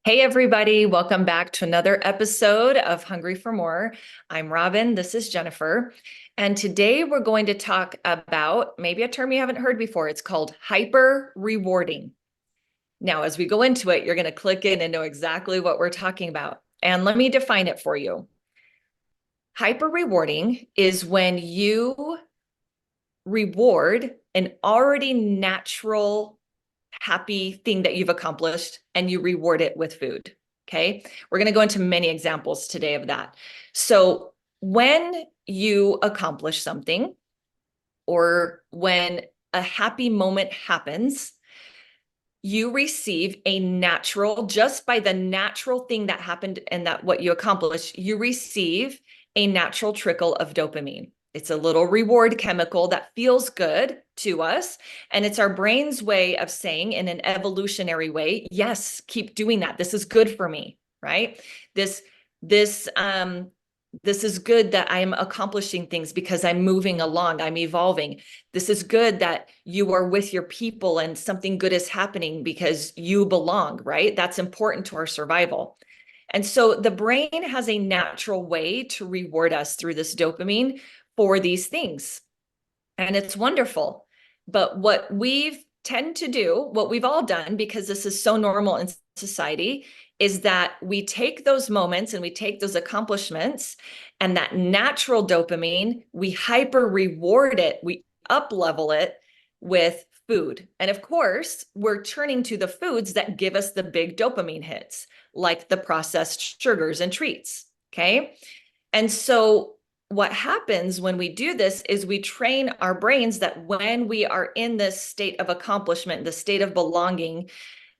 Hey, everybody. Welcome back to another episode of Hungry for More. I'm Robin. This is Jennifer. And today we're going to talk about maybe a term you haven't heard before. It's called hyper rewarding. Now, as we go into it, you're going to click in and know exactly what we're talking about. And let me define it for you. Hyper rewarding is when you reward an already natural happy thing that you've accomplished and you reward it with food. Okay. We're going to go into many examples today of that. So when you accomplish something or when a happy moment happens, you receive a natural, just by the natural thing that happened and that what you accomplished, you receive a natural trickle of dopamine. It's a little reward chemical that feels good to us. And it's our brain's way of saying, in an evolutionary way, yes, keep doing that. This is good for me, right? This, this, this is good that I'm accomplishing things because I'm moving along, I'm evolving. This is good that you are with your people and something good is happening because you belong, right? That's important to our survival. And so the brain has a natural way to reward us through this dopamine for these things. And it's wonderful. But what we've tend to do, what we've all done, because this is so normal in society, is that we take those moments and we take those accomplishments and that natural dopamine, we hyper reward it, we up level it with food. And of course, we're turning to the foods that give us the big dopamine hits, like the processed sugars and treats. Okay. And so what happens when we do this is we train our brains that when we are in this state of accomplishment, the state of belonging,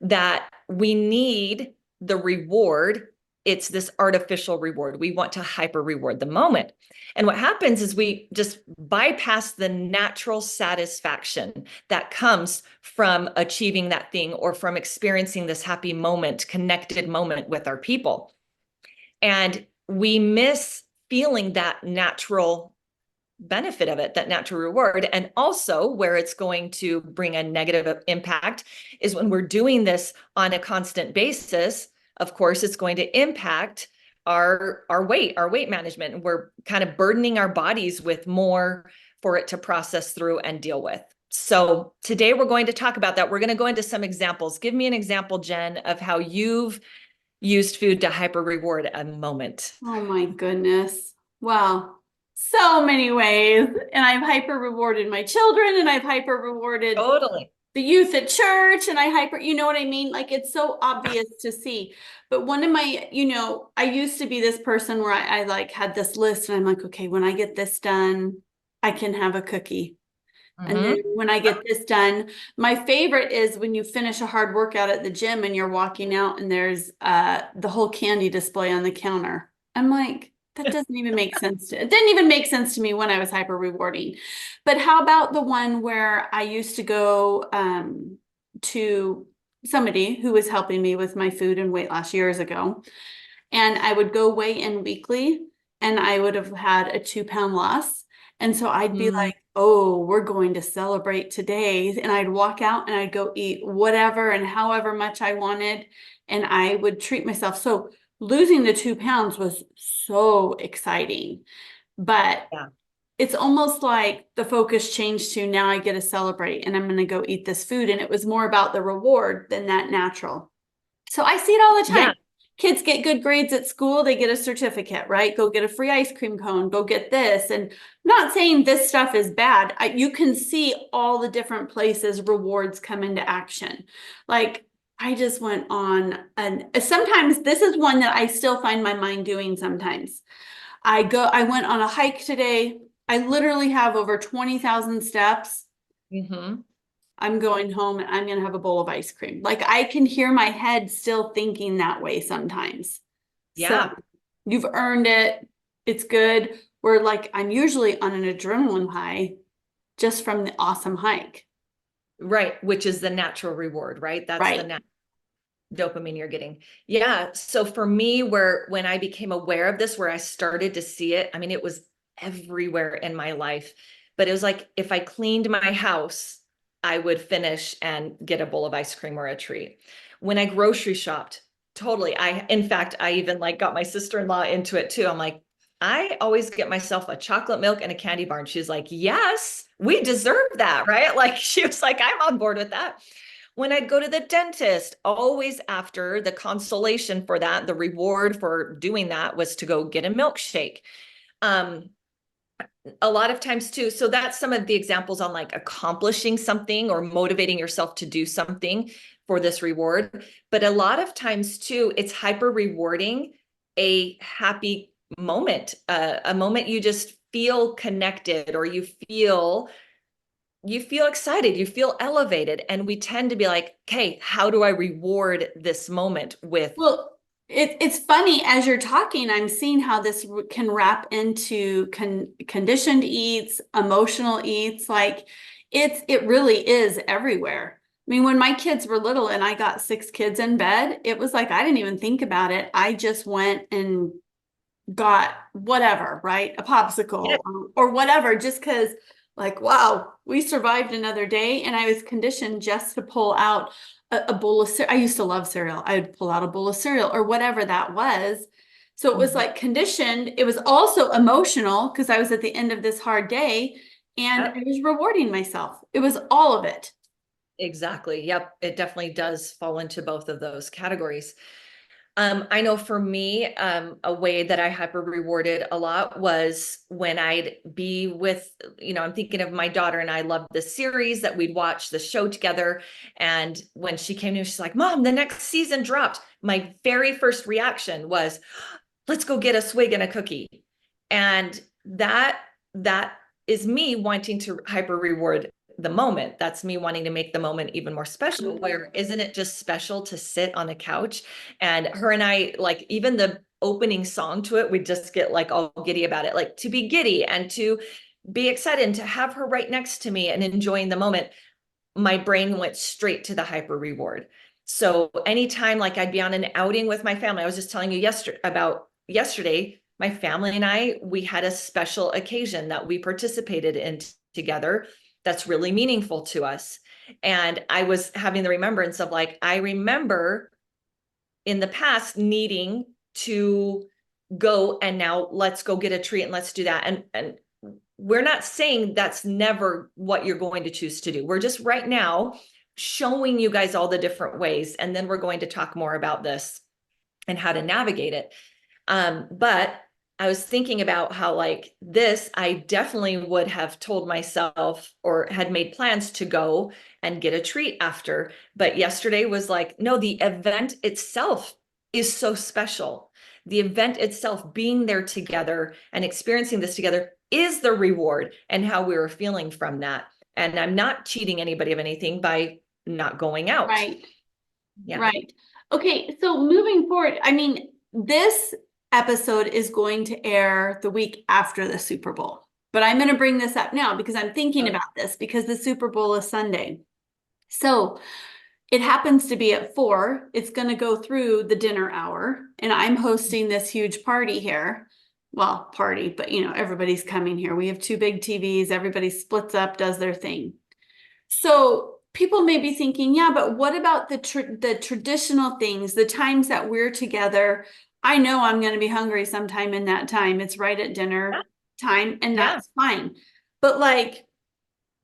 that we need the reward. It's this artificial reward. We want to hyper reward the moment. And what happens is we just bypass the natural satisfaction that comes from achieving that thing or from experiencing this happy moment, connected moment with our people. And we miss feeling that natural benefit of it, that natural reward. And also where it's going to bring a negative impact is when we're doing this on a constant basis. Of course, it's going to impact our weight management. We're kind of burdening our bodies with more for it to process through and deal with. So today we're going to talk about that. We're going to go into some examples. Give me an example, Jen, of how you've used food to hyper reward a moment. Oh my goodness. Well, so many ways. And I've hyper rewarded my children and I've hyper rewarded Totally. the youth at church and you know what I mean? Like it's so obvious to see. But one of my, I used to be this person where I like had this list and I'm like, okay, when I get this done, I can have a cookie. And then Mm-hmm. when I get this done, my favorite is when you finish a hard workout at the gym and you're walking out and there's the whole candy display on the counter. I'm like, that doesn't even make sense it didn't even make sense to me when I was hyper rewarding. But how about the one where I used to go to somebody who was helping me with my food and weight loss years ago, and I would go weigh in weekly and I would have had a 2 pound loss. And so I'd be Mm, like, oh, we're going to celebrate today. And I'd walk out and I'd go eat whatever and however much I wanted. And I would treat myself. So losing the 2 pounds was so exciting. But yeah. it's almost like the focus changed to now I get to celebrate and I'm going to go eat this food. And it was more about the reward than that natural. So I see it all the time. Yeah. Kids get good grades at school, they get a certificate, right? Go get a free ice cream cone, go get this. And I'm not saying this stuff is bad. You can see all the different places rewards come into action. Like I just went on, and sometimes this is one that I still find my mind doing sometimes. I went on a hike today. I literally have over 20,000 steps. Mm-hmm. I'm going home and I'm going to have a bowl of ice cream. Like I can hear my head still thinking that way sometimes. So Yeah. you've earned it. It's good. Where like I'm usually on an adrenaline high just from the awesome hike. Right. Which is the natural reward, right? That's the Right. dopamine you're getting. Yeah. So for me, when I became aware of this, where I started to see it, I mean, it was everywhere in my life, but it was like if I cleaned my house, I would finish and get a bowl of ice cream or a treat. When I grocery shopped, totally. In fact, I even like got my sister-in-law into it too. I'm like, I always get myself a chocolate milk and a candy bar. And she's like, yes, we deserve that, right? Like she was like, I'm on board with that. When I'd go to the dentist, always after the consolation for that, the reward for doing that was to go get a milkshake. Um, a lot of times too, so that's some of the examples on like accomplishing something or motivating yourself to do something for this reward. But a lot of times too, it's hyper rewarding a happy moment, a moment you just feel connected, or you feel excited, you feel elevated. And we tend to be like, okay, how do I reward this moment with? Well, it's funny as you're talking, I'm seeing how this can wrap into conditioned eats, emotional eats. Like it really is everywhere. I mean, when my kids were little and I got 6 kids in bed, it was like I didn't even think about it. I just went and got whatever, right? A Yeah. popsicle or whatever, just because, like, wow, we survived another day. And I was conditioned just to pull out a bowl of cereal. I used to love cereal. I would pull out a bowl of cereal or whatever that was. So it was Mhm. like conditioned. It was also emotional because I was at the end of this hard day and I Yep, was rewarding myself. It was all of it. exactly. Yep, it definitely does fall into both of those categories. I know for me, a way that I hyper rewarded a lot was when I'd be with, I'm thinking of my daughter, and I loved the series that we'd watch the show together. And when she came to me, she's like, Mom, the next season dropped. My very first reaction was, let's go get a swig and a cookie. And that is me wanting to hyper reward the moment. That's me wanting to make the moment even more special. Where isn't it just special to sit on the couch? And her and I, like, even the opening song to it, we just get like all giddy about it, like to be giddy and to be excited and to have her right next to me and enjoying the moment. My brain went straight to the hyper reward. So anytime like I'd be on an outing with my family, I was just telling you yesterday, my family and we had a special occasion that we participated in together that's really meaningful to us. And I was having the remembrance of like, I remember in the past needing to go, and now let's go get a treat and let's do that. And we're not saying that's never what you're going to choose to do. We're just right now showing you guys all the different ways. And then we're going to talk more about this and how to navigate it. But I was thinking about how, like, this, I definitely would have told myself or had made plans to go and get a treat after. But yesterday was like, no, the event itself is so special. The event itself, being there together and experiencing this together, is the reward and how we were feeling from that. And I'm not cheating anybody of anything by not going out. Right. Yeah. Right. Okay, so moving forward, I mean, this episode is going to air the week after the Super Bowl. But I'm going to bring this up now because I'm thinking about this because the Super Bowl is Sunday. So it happens to be at 4. It's going to go through the dinner hour, and I'm hosting this huge party here. Well, party, but everybody's coming here. We have 2 big TVs. Everybody splits up, does their thing. So people may be thinking, yeah, but what about the traditional things, the times that we're together? I know I'm going to be hungry sometime in that time. It's right at dinner time, and Yeah. that's fine. But like,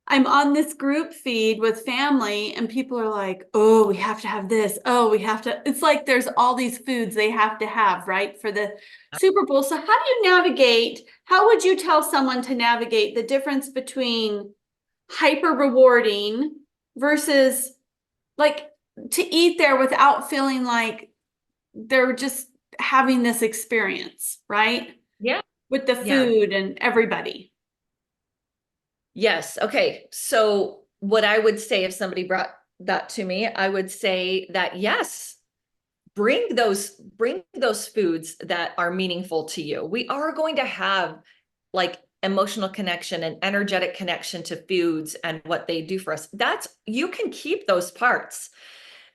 I'm on this group feed with family, and people are like, oh, we have to have this. Oh, we have to. It's like there's all these foods they have to have, right, for the Super Bowl. So, how do you navigate? How would you tell someone to navigate the difference between hyper rewarding versus like to eat there without feeling like they're just having this experience, right? Yeah. With the Yeah. food and everybody. Yes. Okay. So what I would say if somebody brought that to me, I would say that yes, bring those foods that are meaningful to you. We are going to have like emotional connection and energetic connection to foods and what they do for us. That's You can keep those parts.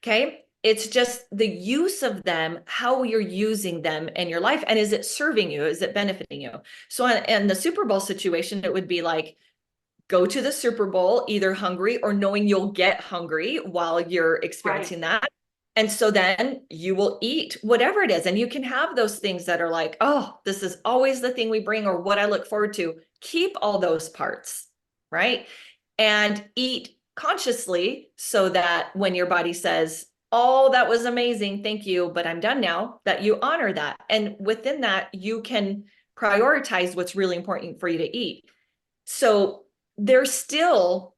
Okay? It's just the use of them, how you're using them in your life, and is it serving you? Is it benefiting you? So in the Super Bowl situation, it would be like, go to the Super Bowl either hungry or knowing you'll get hungry while you're Right. experiencing that. And so then you will eat whatever it is. And you can have those things that are like, oh, this is always the thing we bring or what I look forward to. Keep all those parts, right? And eat consciously so that when your body says, oh, that was amazing, thank you, but I'm done now, that you honor that. And within that, you can prioritize what's really important for you to eat. So there's still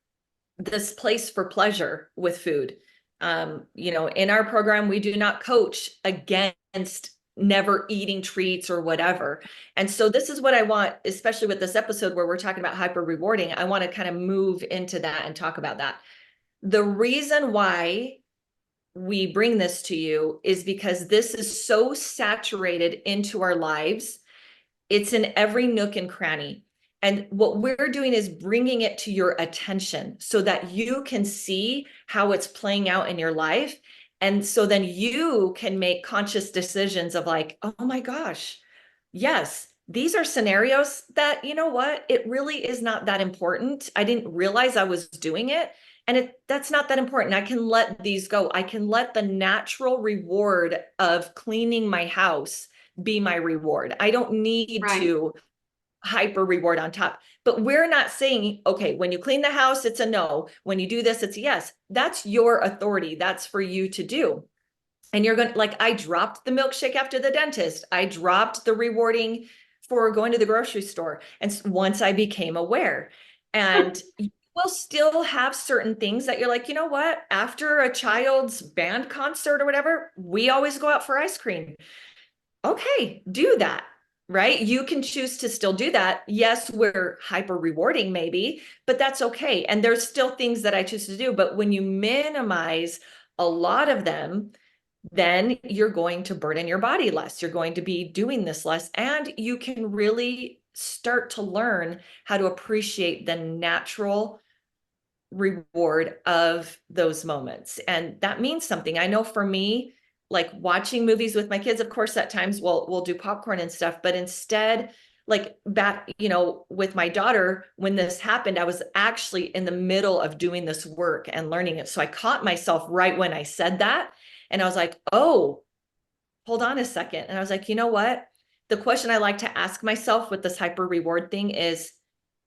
this place for pleasure with food. In our program, we do not coach against never eating treats or whatever. And so this is what I want, especially with this episode where we're talking about hyper rewarding. I want to kind of move into that and talk about that. The reason why we bring this to you is because this is so saturated into our lives. It's in every nook and cranny. And what we're doing is bringing it to your attention so that you can see how it's playing out in your life. And so then you can make conscious decisions of like, oh my gosh, yes, these are scenarios that, you know what, it really is not that important. I didn't realize I was doing it. And that's not that important. I can let these go. I can let the natural reward of cleaning my house be my reward. I don't need Right. to hyper reward on top. But we're not saying, okay, when you clean the house, it's a no. When you do this, it's a yes. That's your authority. That's for you to do. And you're going to, like, I dropped the milkshake after the dentist. I dropped the rewarding for going to the grocery store. And once I became aware, and you will still have certain things that you're like, you know what, after a child's band concert or whatever, we always go out for ice cream. Okay, do that, right? You can choose to still do that. Yes, we're hyper rewarding maybe, but that's okay. And there's still things that I choose to do. But when you minimize a lot of them, then you're going to burden your body less. You're going to be doing this less, and you can really start to learn how to appreciate the natural reward of those moments. And that means something. I know for me, like watching movies with my kids, of course, at times we'll do popcorn and stuff, but instead, like back, with my daughter, when this happened, I was actually in the middle of doing this work and learning it. So I caught myself right when I said that. And I was like, oh, hold on a second. And I was like, you know what? The question I like to ask myself with this hyper reward thing is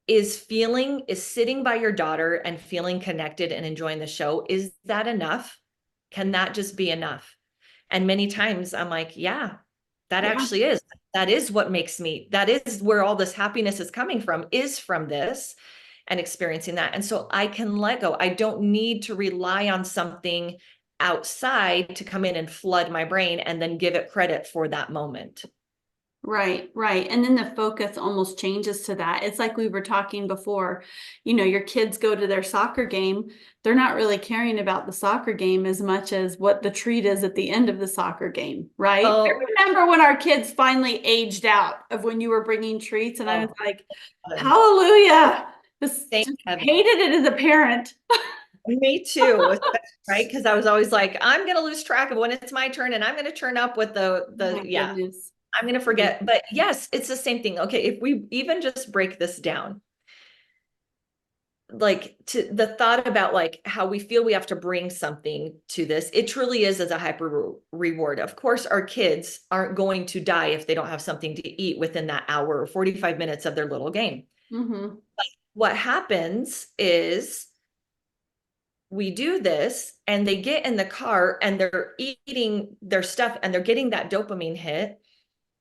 sitting by your daughter and feeling connected and enjoying the show, is that enough? Can that just be enough? And many times I'm like, yeah, that Yeah. actually is. That is what makes me, that is where all this happiness is coming from, is from this and experiencing that. And so I can let go. I don't need to rely on something outside to come in and flood my brain and then give it credit for that moment. Right, right. And then the focus almost changes to that. It's like we were talking before, your kids go to their soccer game. They're not really caring about the soccer game as much as what the treat is at the end of the soccer game, right? I Oh, remember when our kids finally aged out of when you were bringing treats, and I was oh, like, heaven. hallelujah. Thank Just heaven. hated it as a parent. Me too, right? Because I was always like, I'm going to lose track of when it's my turn, and I'm going to turn up with My yeah, goodness. I'm going to forget. But yes, it's the same thing. Okay, if we even just break this down, like to the thought about like how we feel we have to bring something to this, it truly is as a hyper reward. Of course, our kids aren't going to die if they don't have something to eat within that hour or 45 minutes of their little game. Mm-hmm. What happens is we do this and they get in the car and they're eating their stuff and they're getting that dopamine hit.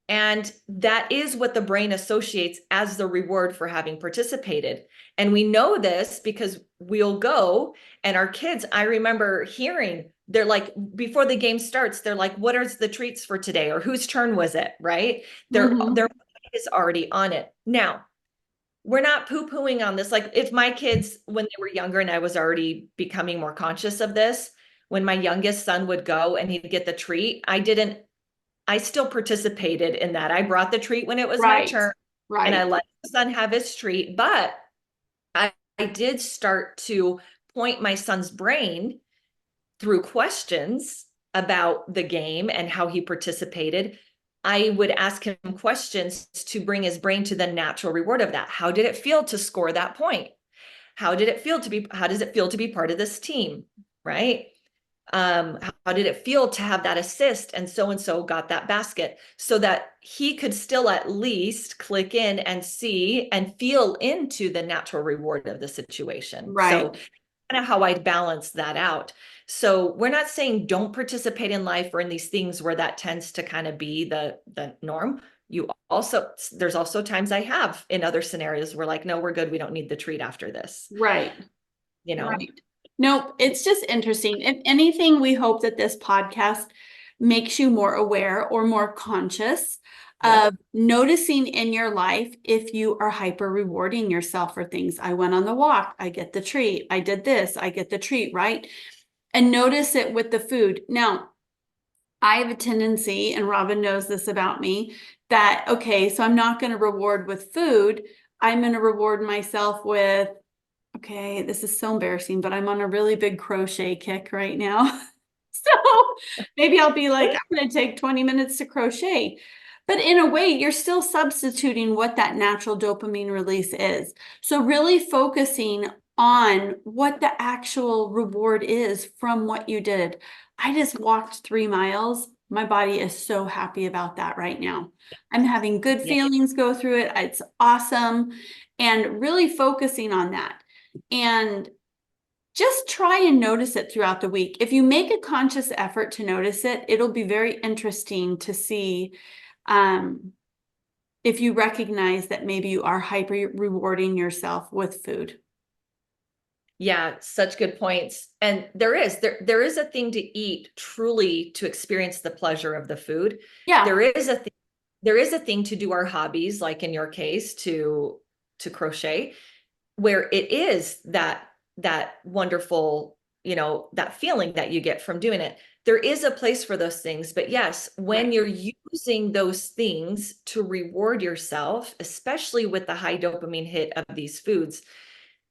And that is what the brain associates as the reward for having participated. And we know this because we'll go and our kids, I remember hearing, they're like, before the game starts, they're like, what are the treats for today? Or whose turn was it? Right? Mm-hmm. Their mind is already on it. Now, we're not poo-pooing on this. Like if my kids, when they were younger and I was already becoming more conscious of this, when my youngest son would go and he'd get the treat, I still participated in that. I brought the treat when it was my Right, turn and I right. let the son have his treat. But I did start to point my son's brain through questions about the game and how he participated. I would ask him questions to bring his brain to the natural reward of that. How did it feel to score that point? How does it feel to be part of this team? Right? How how did it feel to have that assist? And so got that basket, so that he could still at least click in and see and feel into the natural reward of the situation. Right. So kind of how I balance that out. So we're not saying don't participate in life or in these things where that tends to kind of be the norm. There's also times I have in other scenarios where like, no, we're good. We don't need the treat after this, Right. you know? Right. Nope. It's just interesting. If anything, we hope that this podcast makes you more aware or more conscious Yep. of noticing in your life if you are hyper rewarding yourself for things. I went on the walk, I get the treat. I did this, I get the treat, right? And notice it with the food. Now, I have a tendency, and Robin knows this about me, that, okay, so I'm not going to reward with food. I'm going to reward myself with, okay, this is so embarrassing, but I'm on a really big crochet kick right now. So maybe I'll be like, I'm going to take 20 minutes to crochet. But in a way, you're still substituting what that natural dopamine release is. So really focusing on what the actual reward is from what you did. I just walked 3 miles. My body is so happy about that right now. I'm having good Yeah. feelings go through it. It's awesome. And really focusing on that. And just try and notice it throughout the week. If you make a conscious effort to notice it, it'll be very interesting to see if you recognize that maybe you are hyper rewarding yourself with food. Yeah, such good points. And there is a thing to eat truly to experience the pleasure of the food. Yeah, There is a thing, there is a thing to do our hobbies, like in your case, to crochet, where it is that wonderful, that feeling that you get from doing it. There is a place for those things, but yes, when right, you're using those things to reward yourself, especially with the high dopamine hit of these foods,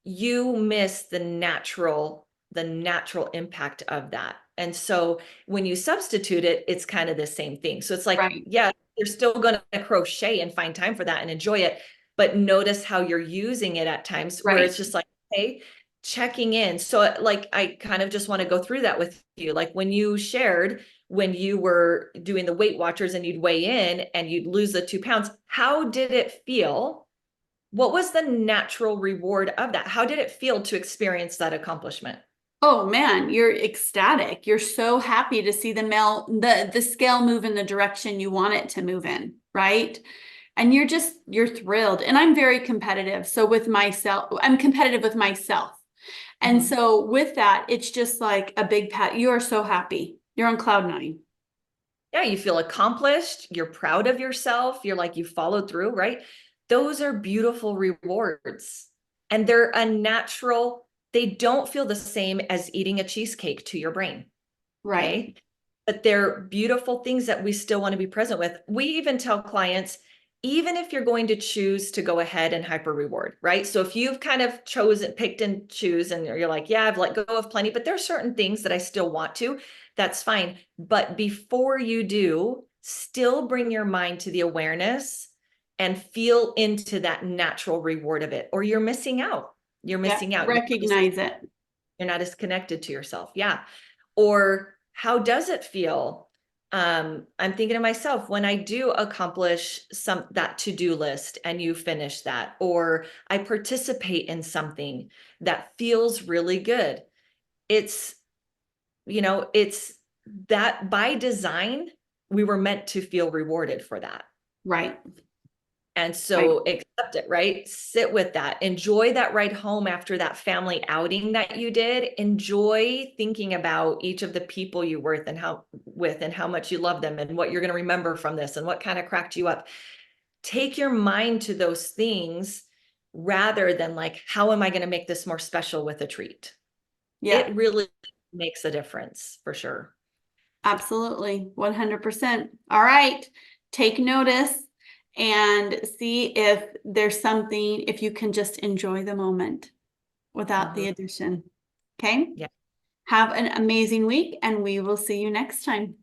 you miss the natural impact of that. And so when you substitute it, it's kind of the same thing. So it's like, right, yeah, you're still going to crochet and find time for that and enjoy it, but notice how you're using it at times where right. it's just like, hey, checking in. So like, I kind of just want to go through that with you. Like when you shared, when you were doing the Weight Watchers and you'd weigh in and you'd lose the 2 pounds, how did it feel? What was the natural reward of that? How did it feel to experience that accomplishment? Oh man, you're ecstatic. You're so happy to see the scale move in the direction you want it to move in, right? And you're thrilled. And I'm very competitive. So with myself, I'm competitive with myself. And Mhm. so with that, it's just like a big pat. You are so happy. You're on cloud 9. Yeah, you feel accomplished. You're proud of yourself. You're like, you followed through, right? Those are beautiful rewards. And they're a natural, they don't feel the same as eating a cheesecake to your brain. Right. Okay. But they're beautiful things that we still want to be present with. We even tell clients, even if you're going to choose to go ahead and hyper reward, right? So if you've kind of chosen, picked and choose, and you're like, yeah, I've let go of plenty, but there are certain things that I still want to, that's fine. But before you do, still bring your mind to the awareness and feel into that natural reward of it, or you're missing out. You're Yeah. missing out. Recognize it. You're not as connected to yourself. Yeah. Or how does it feel? I'm thinking to myself, when I do accomplish that to-do list and you finish that, or I participate in something that feels really good. It's, it's that by design, we were meant to feel rewarded for that. Right. And Right. so accept it, right? Sit with that. Enjoy that ride home after that family outing that you did. Enjoy thinking about each of the people you were with and how much you love them and what you're going to remember from this and what kind of cracked you up. Take your mind to those things rather than like, how am I going to make this more special with a treat? Yeah. It really makes a difference for sure. Absolutely. 100%. All right. Take notice and see if there's something, if you can just enjoy the moment without the Mhm. addition. Okay. Yeah. Have an amazing week and we will see you next time.